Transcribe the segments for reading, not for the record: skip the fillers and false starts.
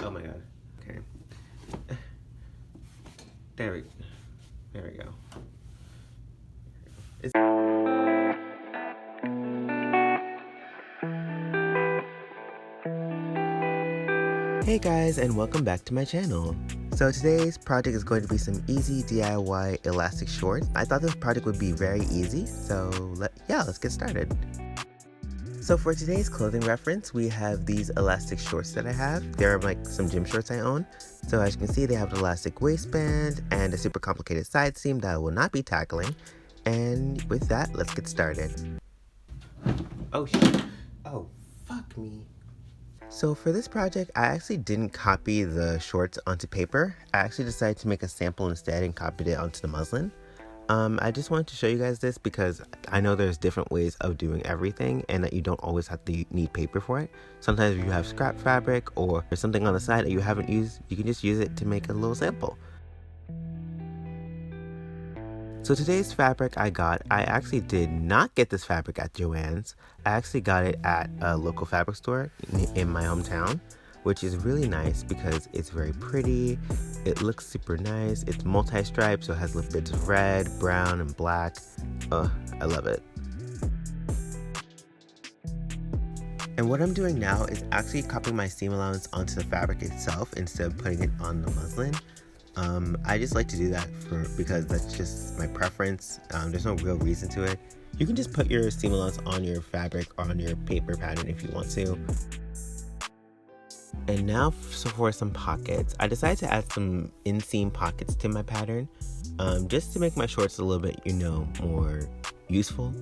Oh my god. Okay. There we go. Hey guys, and welcome back to my channel. So today's project is going to be some easy DIY elastic shorts. I thought this project would be very easy, so let's get started. So for today's clothing reference, we have these elastic shorts that I have. They're like some gym shorts I own. So as you can see, they have an elastic waistband and a super complicated side seam that I will not be tackling. And with that, let's get started. Oh shit. Oh, fuck me. So for this project, I actually didn't copy the shorts onto paper. I actually decided to make a sample instead and copied it onto the muslin. I just wanted to show you guys this because I know there's different ways of doing everything and that you don't always have to need paper for it. Sometimes if you have scrap fabric or there's something on the side that you haven't used, you can just use it to make a little sample. So today's fabric I actually did not get this fabric at Joann's. I actually got it at a local fabric store in my hometown, which is really nice because it's very pretty. It looks super nice. It's multi-striped, so it has little bits of red, brown, and black. I love it. And what I'm doing now is actually copying my seam allowance onto the fabric itself instead of putting it on the muslin. I just like to do that because that's just my preference. There's no real reason to it. You can just put your seam allowance on your fabric or on your paper pattern if you want to. And now for some pockets. I decided to add some inseam pockets to my pattern, just to make my shorts a little bit, more useful.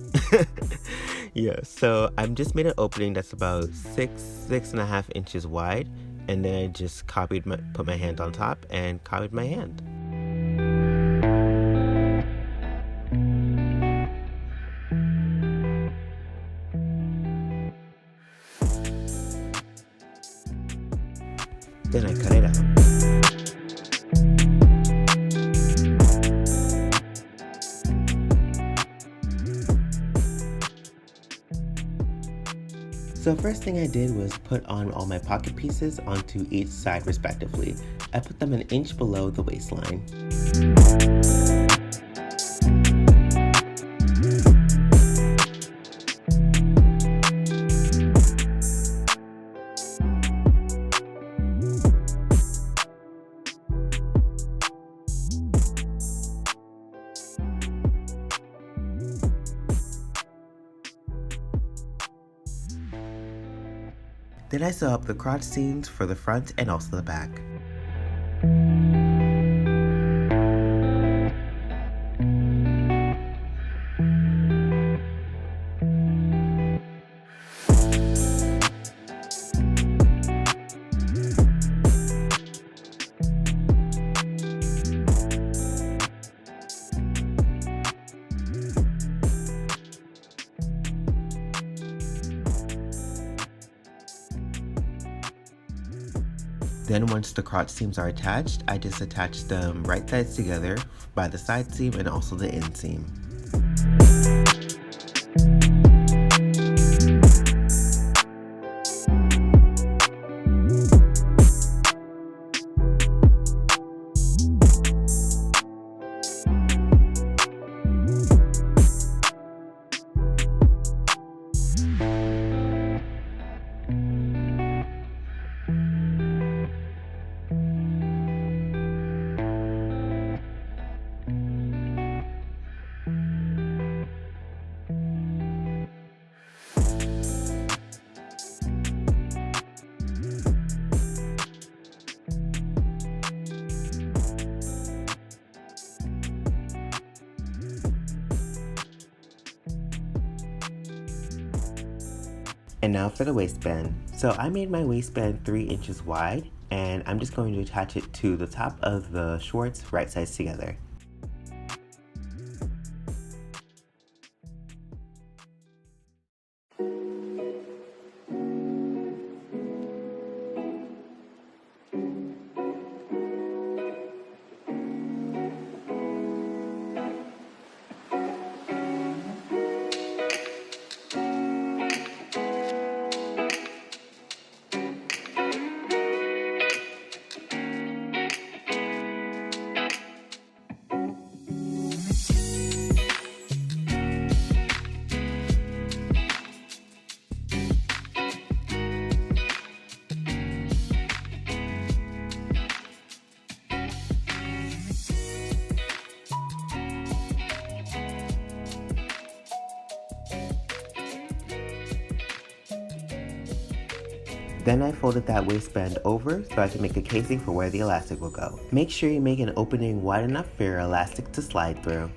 Yeah, so I've just made an opening that's about 6.5 inches wide, and then I just put my hand on top and copied my hand. Then I cut it out. So first thing I did was put on all my pocket pieces onto each side respectively. I put them an inch below the waistline. Then I sew up the crotch seams for the front and also the back. Then once the crotch seams are attached, I just attach them right sides together by the side seam and also the inseam. And now for the waistband. So I made my waistband 3 inches wide, and I'm just going to attach it to the top of the shorts right sides together. Then I folded that waistband over so I can make a casing for where the elastic will go. Make sure you make an opening wide enough for your elastic to slide through.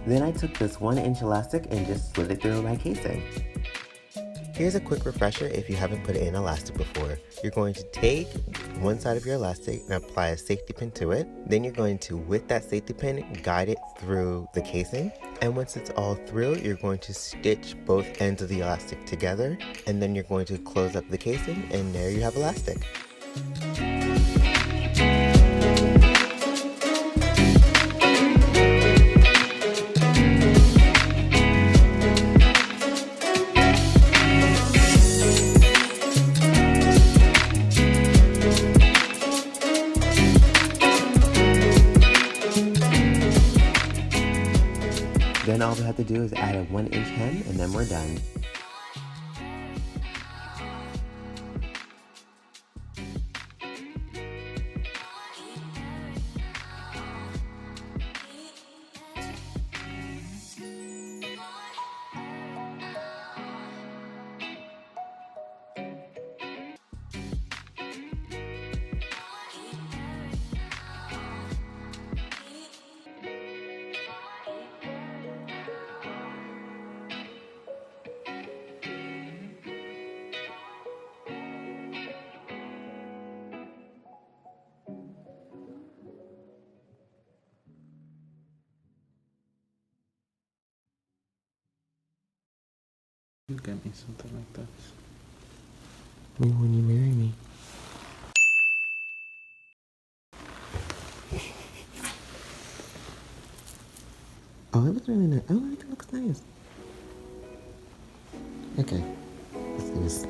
Then I took this 1-inch elastic and just slid it through my casing. Here's a quick refresher if you haven't put in elastic before. You're going to take one side of your elastic and apply a safety pin to it. Then you're going to, with that safety pin, guide it through the casing. And once it's all through, you're going to stitch both ends of the elastic together. And then you're going to close up the casing, and there you have elastic. Then all we have to do is add a 1-inch hem and then we're done. You get me something like this. Maybe when you marry me. Oh, it looks really nice. Oh, I think it looks nice. Okay, let's do this.